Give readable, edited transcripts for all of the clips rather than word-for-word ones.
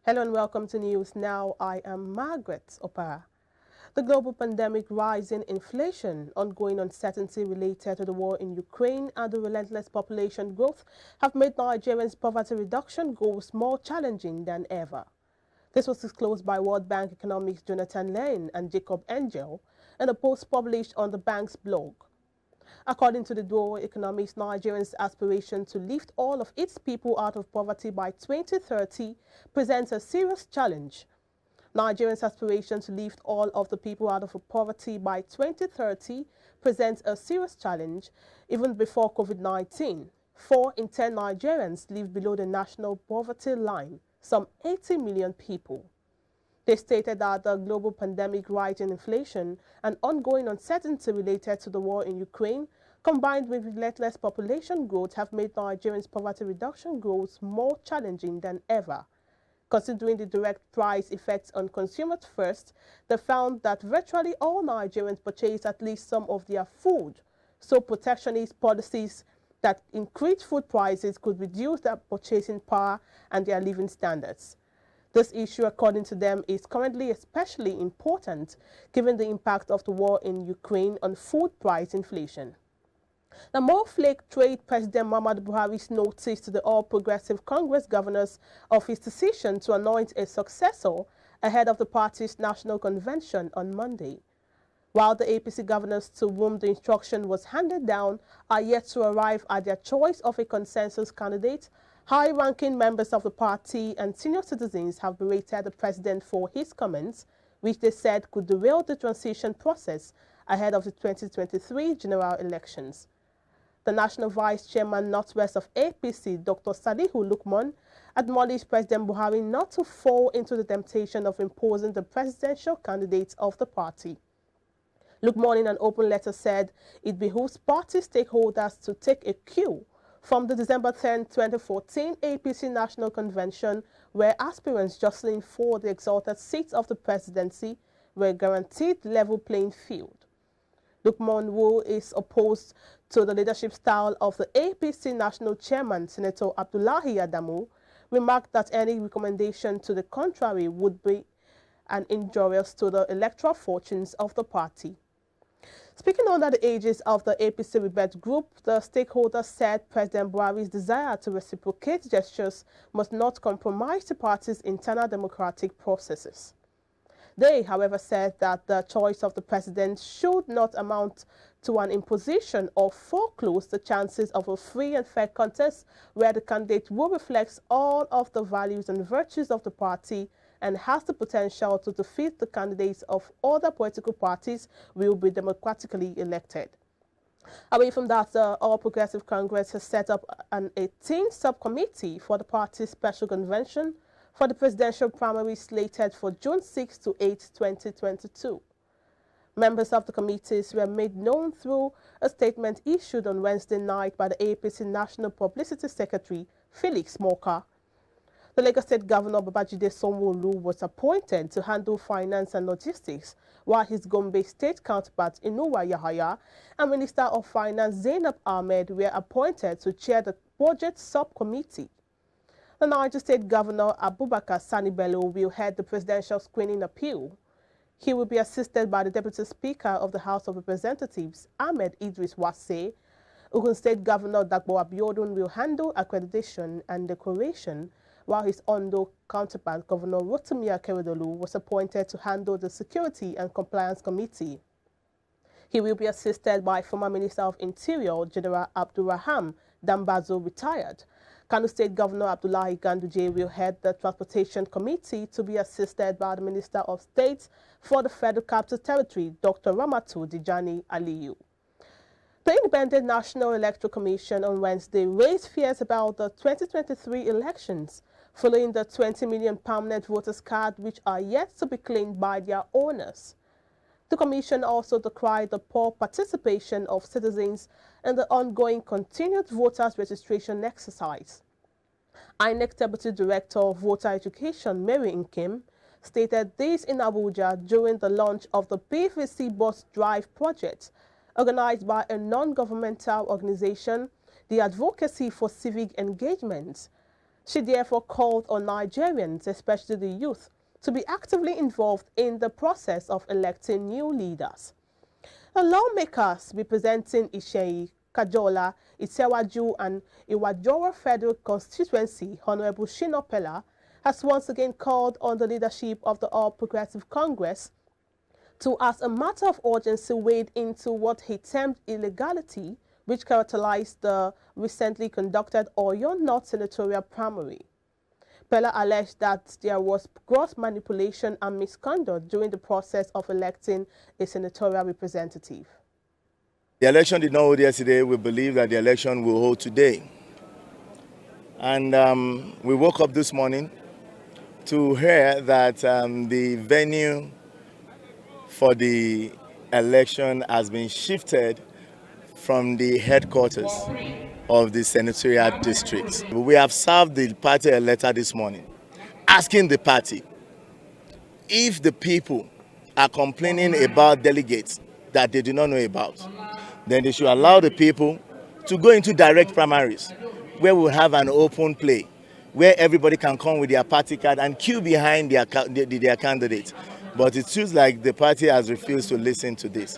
Hello and welcome to News Now. I am Margaret Opara. The global pandemic, rising inflation, ongoing uncertainty related to the war in Ukraine and the relentless population growth have made Nigerians' poverty reduction goals more challenging than ever. This was disclosed by World Bank economics Jonathan Lane and Jacob Angel in a post published on the bank's blog. According to the duo economics, Nigerians' aspiration to lift all of its people out of poverty by 2030 presents a serious challenge. Nigerians' aspiration to lift all of the people out of poverty by 2030 presents a serious challenge even before COVID-19. 4 in 10 Nigerians live below the national poverty line, some 80 million people. They stated that the global pandemic, rising inflation, and ongoing uncertainty related to the war in Ukraine, combined with relentless population growth, have made Nigerians' poverty reduction goals more challenging than ever. Considering the direct price effects on consumers first, they found that virtually all Nigerians purchase at least some of their food, so protectionist policies that increase food prices could reduce their purchasing power and their living standards. This issue, according to them, is currently especially important given the impact of the war in Ukraine on food price inflation. The more flake trade President Muhammadu Buhari's notice to the All Progressive Congress governors of his decision to anoint a successor ahead of the party's national convention on Monday. While the APC governors to whom the instruction was handed down are yet to arrive at their choice of a consensus candidate, high-ranking members of the party and senior citizens have berated the president for his comments, which they said could derail the transition process ahead of the 2023 general elections. The National Vice Chairman Northwest of APC, Dr. Salihu Lukman, admonished President Buhari not to fall into the temptation of imposing the presidential candidates of the party. Lukman, in an open letter, said it behooves party stakeholders to take a cue from the December 10, 2014 APC National Convention, where aspirants jostling for the exalted seats of the presidency were guaranteed level playing field. Lukman, who is opposed to the leadership style of the APC National Chairman, Senator Abdullahi Adamu, remarked that any recommendation to the contrary would be an injurious to the electoral fortunes of the party. Speaking under the aegis of the APC Rebel Group, the stakeholders said President Buhari's desire to reciprocate gestures must not compromise the party's internal democratic processes. They, however, said that the choice of the president should not amount to an imposition or foreclose the chances of a free and fair contest where the candidate will reflect all of the values and virtues of the party and has the potential to defeat the candidates of other political parties will be democratically elected. Away from that, the All Progressive Congress has set up an 18th subcommittee for the party's special convention for the presidential primary slated for June 6 to 8, 2022. Members of the committees were made known through a statement issued on Wednesday night by the APC National Publicity Secretary, Felix Moka. The Lagos State Governor Babajide Sanwo-Olu was appointed to handle finance and logistics, while his Gombe State counterpart Inuwa Yahaya and Minister of Finance Zainab Ahmed were appointed to chair the budget subcommittee. The Niger State Governor Abubakar Sani Bello will head the presidential screening appeal. He will be assisted by the Deputy Speaker of the House of Representatives, Ahmed Idris Wase. Ogun State Governor Dagbo Abiodun will handle accreditation and decoration, while his Ondo counterpart, Governor Rotimi Akeredolu, was appointed to handle the Security and Compliance Committee. He will be assisted by former Minister of Interior, General Abdulrahman Dambazo, retired. Kano State Governor Abdullahi Ganduje will head the Transportation Committee to be assisted by the Minister of State for the Federal Capital Territory, Dr. Ramatu Dijani Aliyu. The Independent National Electoral Commission on Wednesday raised fears about the 2023 elections following the 20 million permanent voters' cards which are yet to be claimed by their owners. The Commission also decried the poor participation of citizens in the ongoing continued voters registration exercise. INEC Deputy Director of Voter Education, Mary Nkem, stated this in Abuja during the launch of the PVC Bus Drive project, organized by a non-governmental organization, the Advocacy for Civic Engagement. She therefore called on Nigerians, especially the youth, to be actively involved in the process of electing new leaders. The lawmakers representing Ishei, Kajola, Isewaju and Iwajoro Federal Constituency, Honorable SHINA PELLER, has once again called on the leadership of the All Progressive Congress to, as a matter of urgency, wade into what he termed illegality, which characterized the recently conducted Oyo North senatorial primary. Peller alleged that there was gross manipulation and misconduct during the process of electing a senatorial representative. The election did not hold yesterday. We believe that the election will hold today. And we woke up this morning to hear that the venue for the election has been shifted from the headquarters of the senatorial district. We have served the party a letter this morning asking the party if the people are complaining about delegates that they do not know about, then they should allow the people to go into direct primaries where we'll have an open play, where everybody can come with their party card and queue behind their candidate. But it seems like the party has refused to listen to this.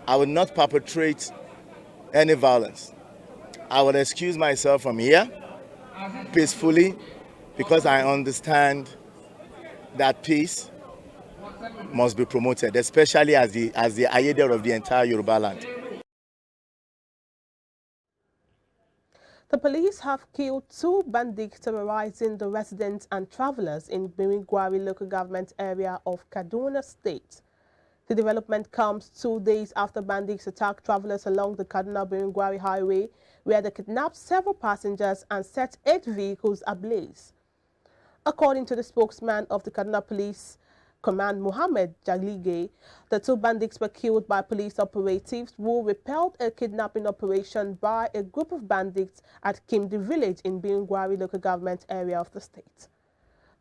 I will not perpetrate any violence. I will excuse myself from here peacefully because I understand that peace must be promoted, especially as the Ayeder of the entire Yoruba land. The police have killed 2 bandits terrorizing the residents and travelers in Biringwari local government area of Kaduna State. The development comes 2 days after bandits attacked travelers along the Kaduna-Biringwari highway, where they kidnapped several passengers and set 8 vehicles ablaze. According to the spokesman of the Kaduna Police Command, Mohammed Jalige, the 2 bandits were killed by police operatives who repelled a kidnapping operation by a group of bandits at Kimdi village in Biringwari local government area of the state.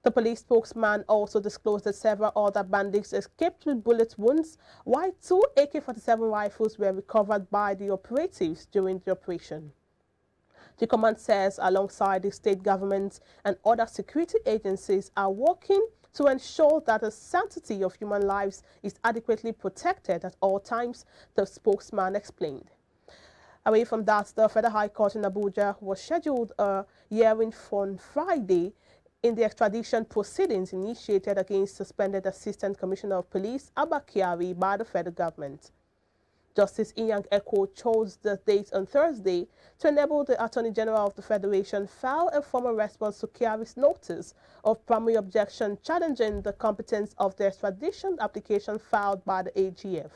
The police spokesman also disclosed that several other bandits escaped with bullet wounds, while 2 AK-47 rifles were recovered by the operatives during the operation. The command says alongside the state government and other security agencies are working to ensure that the sanctity of human lives is adequately protected at all times, the spokesman explained. Away from that, the Federal High Court in Abuja was scheduled a hearing on Friday in the extradition proceedings initiated against suspended Assistant Commissioner of Police ABBA KYARI by the federal government. Justice Inec Laments chose the date on Thursday to enable the Attorney General of the Federation file a formal response to KYARI'S notice of primary objection challenging the competence of the extradition application filed by the AGF.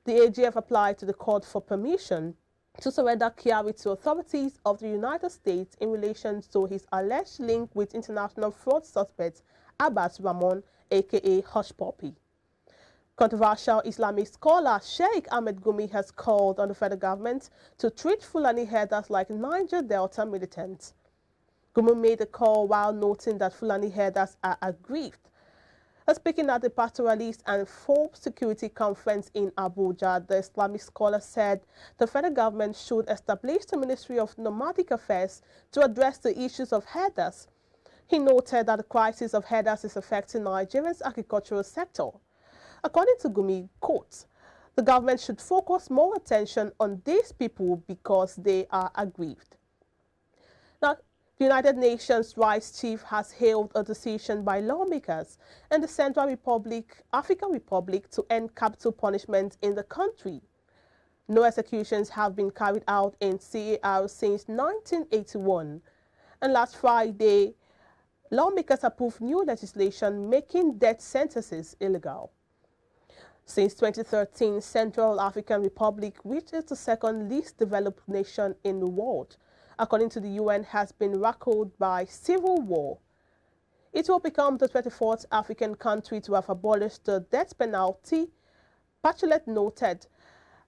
The AGF applied to the court for permission to surrender KYARI to authorities of the United States in relation to his alleged link with international fraud suspect Abbas Ramon, aka Hush Puppy. Controversial Islamic scholar Sheikh Ahmed Gumi has called on the federal government to treat Fulani herders like Niger Delta militants. Gumi made the call while noting that Fulani herders are aggrieved. Speaking at the Pastoralist and Folk Security Conference in Abuja, the Islamic scholar said the federal government should establish the Ministry of Nomadic Affairs to address the issues of herders. He noted that the crisis of herders is affecting Nigeria's agricultural sector. According to Gumi, quote, the government should focus more attention on these people because they are aggrieved. Now, the United Nations Rights Chief has hailed a decision by lawmakers in the Central African Republic to end capital punishment in the country. No executions have been carried out in C.A.R. since 1981. And last Friday, lawmakers approved new legislation making death sentences illegal. Since 2013, Central African Republic, which is the second least developed nation in the world, according to the UN, has been rackled by civil war. It will become the 24th African country to have abolished the death penalty. Bachelet noted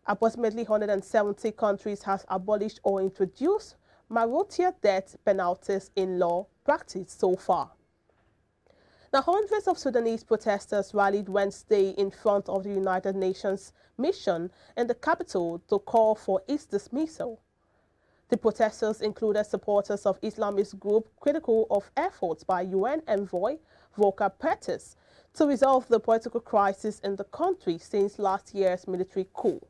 approximately 170 countries have abolished or introduced Marotia death penalties in law practice so far. Now, hundreds of Sudanese protesters rallied Wednesday in front of the United Nations mission in the capital to call for its dismissal. The protesters included supporters of Islamist group critical of efforts by UN envoy Volker Perthes to resolve the political crisis in the country since last year's military coup.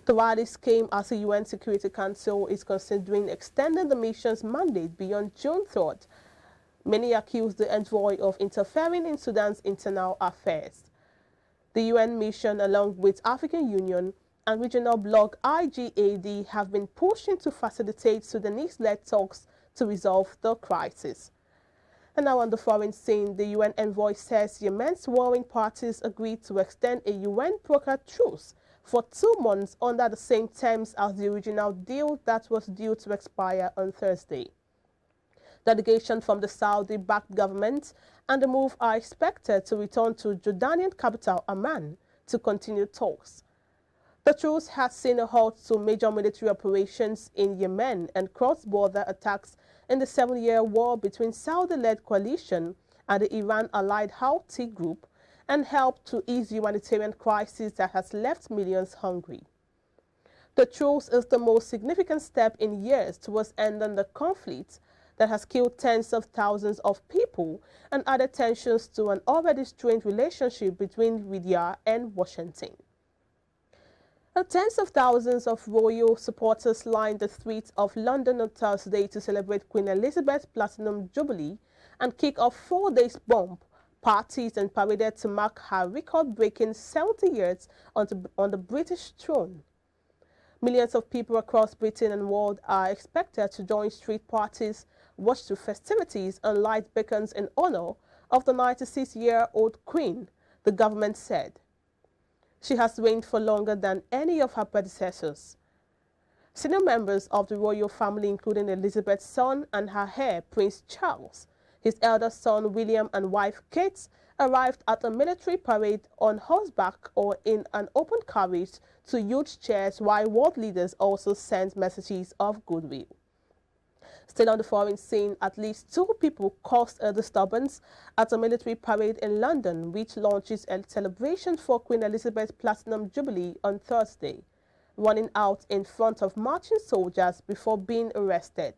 The rallies came as the UN Security Council is considering extending the mission's mandate beyond June 3rd. Many accused the envoy of interfering in Sudan's internal affairs. The UN mission, along with African Union and regional bloc IGAD, have been pushing to facilitate Sudanese-led talks to resolve the crisis. And now on the foreign scene, the UN envoy says Yemen's warring parties agreed to extend a UN-brokered truce for 2 months under the same terms as the original deal that was due to expire on Thursday. Delegation from the Saudi-backed government and the move are expected to return to Jordanian capital Amman to continue talks. The truce has seen a halt to major military operations in Yemen and cross-border attacks in the 7-year war between Saudi-led coalition and the Iran-allied Houthi group, and helped to ease humanitarian crisis that has left millions hungry. The truce is the most significant step in years towards ending the conflict that has killed tens of thousands of people and added tensions to an already strained relationship between Riyadh and Washington. Tens of thousands of royal supporters lined the streets of London on Thursday to celebrate Queen Elizabeth's Platinum Jubilee and kick off 4 days bomb parties and paraded to mark her record-breaking 70 years on the British throne. Millions of people across Britain and the world are expected to join street parties, watch the festivities and light beacons in honor of the 96-year-old Queen, the government said. She has reigned for longer than any of her predecessors. Senior members of the royal family, including Elizabeth's son and her heir, Prince Charles, his eldest son William and wife Kate, arrived at a military parade on horseback or in an open carriage to huge chairs, while world leaders also sent messages of goodwill. Still on the foreign scene, at least 2 people caused a disturbance at a military parade in London, which launches a celebration for Queen Elizabeth's Platinum Jubilee on Thursday, running out in front of marching soldiers before being arrested.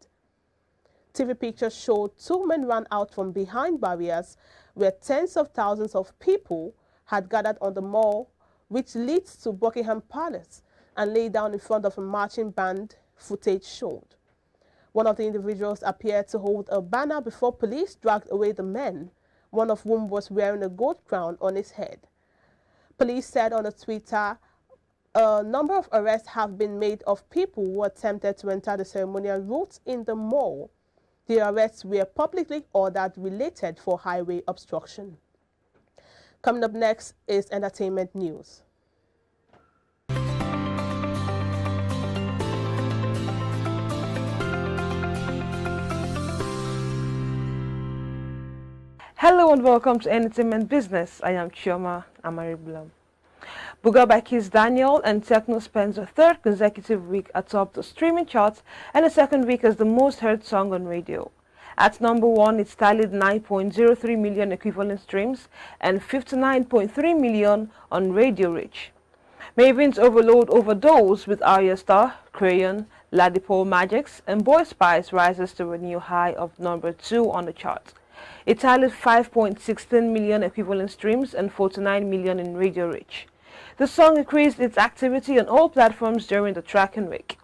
TV pictures showed 2 men ran out from behind barriers where tens of thousands of people had gathered on the Mall, which leads to Buckingham Palace, and lay down in front of a marching band, footage showed. One of the individuals appeared to hold a banner before police dragged away the men, one of whom was wearing a gold crown on his head. Police said on a Twitter, a number of arrests have been made of people who attempted to enter the ceremonial route in the mall. The arrests were publicly ordered related for highway obstruction. Coming up next is entertainment news. Hello and welcome to Entertainment Business. I am Chioma Amaribulum. Buga by Kiss Daniel and Techno spends a 3rd consecutive week atop the streaming charts and a 2nd week as the most heard song on radio. At number 1, it tallied 9.03 million equivalent streams and 59.3 million on Radio Reach. Maven's Overload Overdose with Arya Star, Crayon, Ladipo Magics, and Boy Spice rises to a new high of number 2 on the chart. It tallied 5.16 million equivalent streams and 49 million in radio reach. The song increased its activity on all platforms during the tracking week.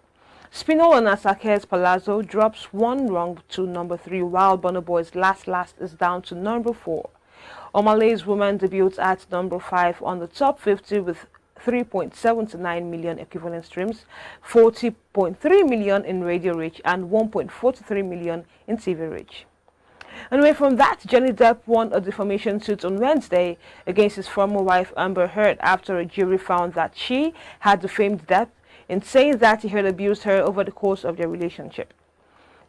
Spinall and Asake's Palazzo drops 1 rung to number 3, while Burna Boy's Last is down to number 4. Omalay's Woman debuts at number 5 on the top 50 with 3.79 million equivalent streams, 40.3 million in radio reach, and 1.43 million in TV reach. And away from that, Johnny Depp won a defamation suit on Wednesday against his former wife Amber Heard after a jury found that she had defamed Depp in saying that he had abused her over the course of their relationship.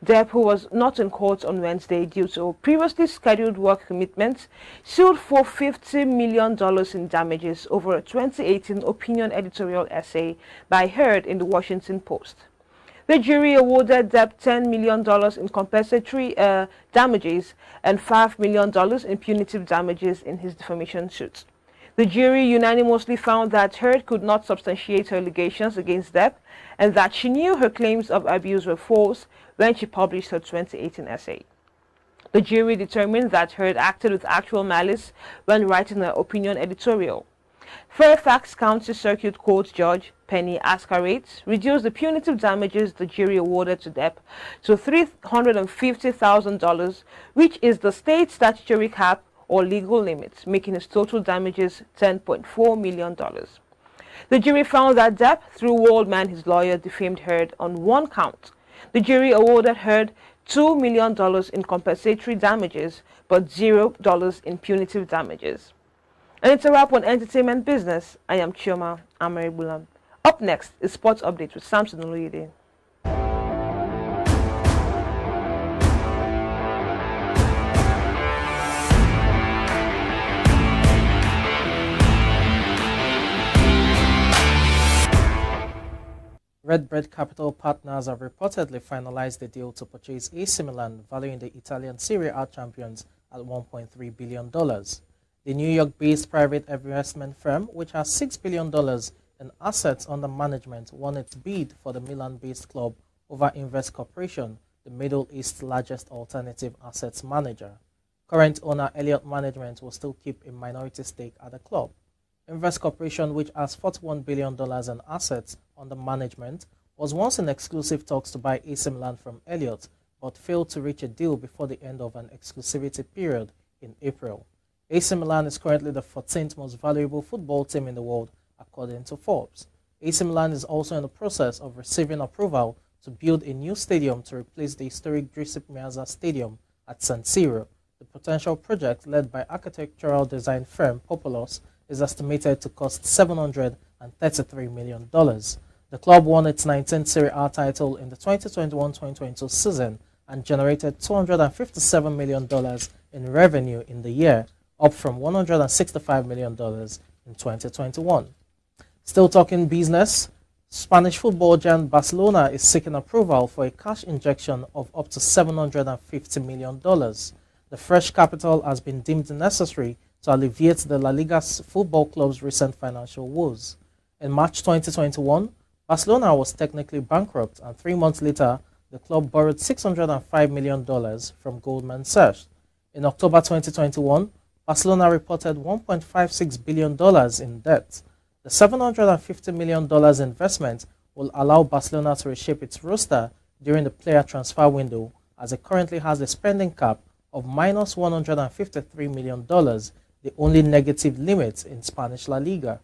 Depp, who was not in court on Wednesday due to a previously scheduled work commitment, sued for $50 million in damages over a 2018 opinion editorial essay by Heard in the Washington Post. The jury awarded Depp $10 million in compensatory damages and $5 million in punitive damages in his defamation suit. The jury unanimously found that Heard could not substantiate her allegations against Depp and that she knew her claims of abuse were false when she published her 2018 essay. The jury determined that Heard acted with actual malice when writing her opinion editorial. Fairfax County Circuit Court Judge Penny Ascarates reduced the punitive damages the jury awarded to Depp to $350,000, which is the state statutory cap or legal limit, making his total damages $10.4 million. The jury found that Depp, through Waldman, his lawyer, defamed Heard on one count. The jury awarded Heard $2 million in compensatory damages, but $0 in punitive damages. And it's a wrap on entertainment business. I am Chioma Amaribulam. Up next is Sports Update with Samson Oloyede. Redbread Capital Partners have reportedly finalized the deal to purchase AC Milan, valuing the Italian Serie A champions at $1.3 billion. The New York-based private investment firm, which has $6 billion in assets under management, won its bid for the Milan-based club over Invest Corporation, the Middle East's largest alternative assets manager. Current owner Elliott Management will still keep a minority stake at the club. Invest Corporation, which has $41 billion in assets under management, was once in exclusive talks to buy AC Milan from Elliott, but failed to reach a deal before the end of an exclusivity period in April. AC Milan is currently the 14th most valuable football team in the world, according to Forbes. AC Milan is also in the process of receiving approval to build a new stadium to replace the historic Giuseppe Meazza Stadium at San Siro. The potential project, led by architectural design firm Populous, is estimated to cost $733 million. The club won its 19th Serie A title in the 2021-2022 season and generated $257 million in revenue in the year, up from $165 million in 2021. Still talking business, Spanish football giant Barcelona is seeking approval for a cash injection of up to $750 million. The fresh capital has been deemed necessary to alleviate the La Liga's football club's recent financial woes. In March 2021, Barcelona was technically bankrupt, and 3 months later, the club borrowed $605 million from Goldman Sachs. In October 2021, Barcelona reported $1.56 billion in debt. The $750 million investment will allow Barcelona to reshape its roster during the player transfer window, as it currently has a spending cap of minus $153 million, the only negative limit in Spanish La Liga.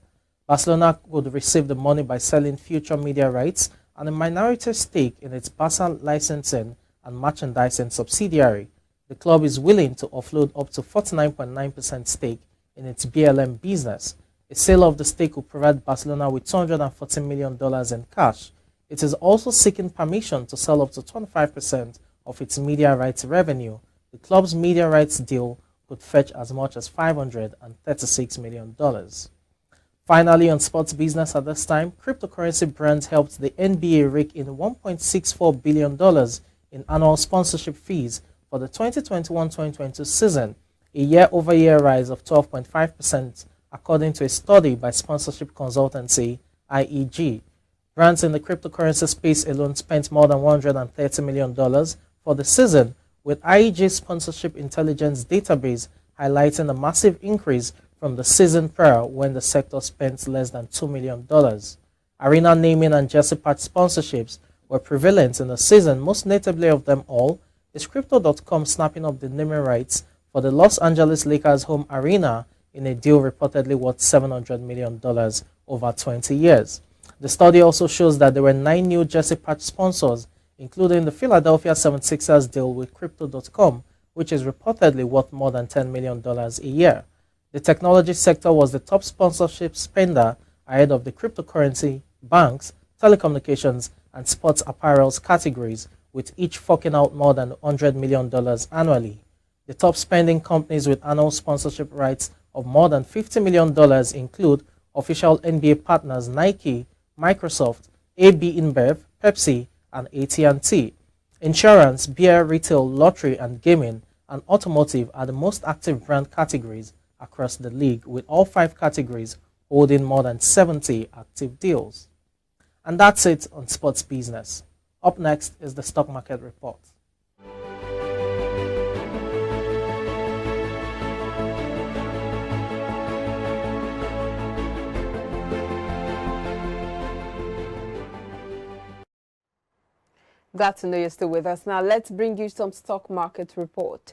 Barcelona would receive the money by selling future media rights and a minority stake in its Barca licensing and merchandising subsidiary. The club is willing to offload up to 49.9% stake in its BLM business. A sale of the stake will provide Barcelona with $214 million in cash. It is also seeking permission to sell up to 25% of its media rights revenue. The club's media rights deal could fetch as much as $536 million. Finally, on sports business at this time, cryptocurrency brands helped the NBA rake in $1.64 billion in annual sponsorship fees for the 2021-2022 season, a year-over-year rise of 12.5%, according to a study by sponsorship consultancy IEG. Brands in the cryptocurrency space alone spent more than $130 million for the season, with IEG's sponsorship intelligence database highlighting a massive increase from the season prior, when the sector spent less than $2 million. Arena naming and jersey patch sponsorships were prevalent in the season. Most notably of them all is Crypto.com snapping up the naming rights for the Los Angeles Lakers home arena in a deal reportedly worth $700 million over 20 years. The study also shows that there were 9 new jersey patch sponsors, including the Philadelphia 76ers deal with Crypto.com, which is reportedly worth more than $10 million a year. The technology sector was the top sponsorship spender ahead of the cryptocurrency, banks, telecommunications, and sports apparels categories, with each forking out more than $100 million annually. The top spending companies with annual sponsorship rights of more than $50 million include official NBA partners Nike, Microsoft, AB InBev, Pepsi, and AT&T. Insurance, beer, retail, lottery and gaming, and automotive are the most active brand categories, across the league, with all 5 categories holding more than 70 active deals. And that's it on sports business. Up next is the stock market report. Glad to know you're still with us. Now let's bring you some stock market report.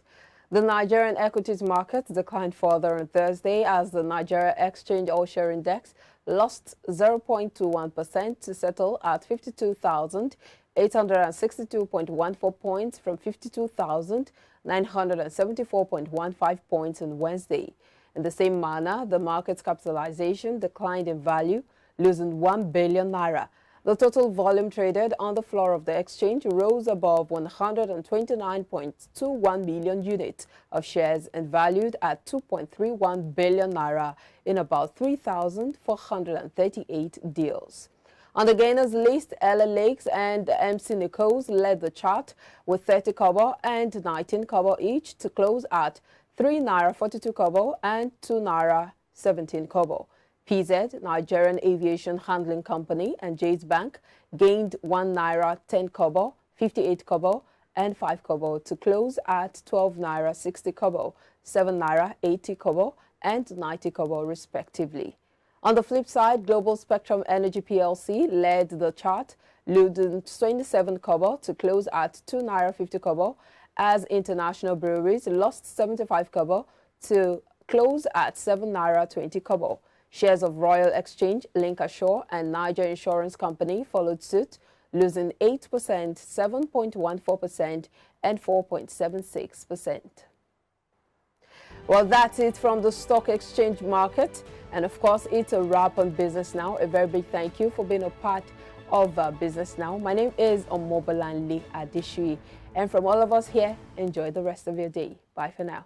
The Nigerian equities market declined further on Thursday as the Nigeria Exchange All-Share Index lost 0.21% to settle at 52,862.14 points from 52,974.15 points on Wednesday. In the same manner, the market's capitalization declined in value, losing 1 billion naira. The total volume traded on the floor of the exchange rose above 129.21 million units of shares and valued at 2.31 billion naira in about 3,438 deals. On the gainers list, Ella Lakes and MC Nichols led the chart with 30 kobo and 19 kobo each to close at 3 naira 42 kobo and 2 naira 17 kobo. PZ, Nigerian Aviation Handling Company, and Jay's Bank gained 1 naira 10 kobo, 58 kobo, and 5 kobo to close at 12 naira 60 kobo, 7 naira 80 kobo, and 90 kobo respectively. On the flip side, Global Spectrum Energy PLC led the chart, losing 27 kobo to close at 2 naira 50 kobo, as International Breweries lost 75 kobo to close at 7 naira 20 kobo. Shares of Royal Exchange, Linkashore, and Niger Insurance Company followed suit, losing 8%, 7.14%, and 4.76%. Well, that's it from the stock exchange market. And of course, it's a wrap on Business Now. A very big thank you for being a part of Business Now. My name is Omobolanle Adeshui. And from all of us here, enjoy the rest of your day. Bye for now.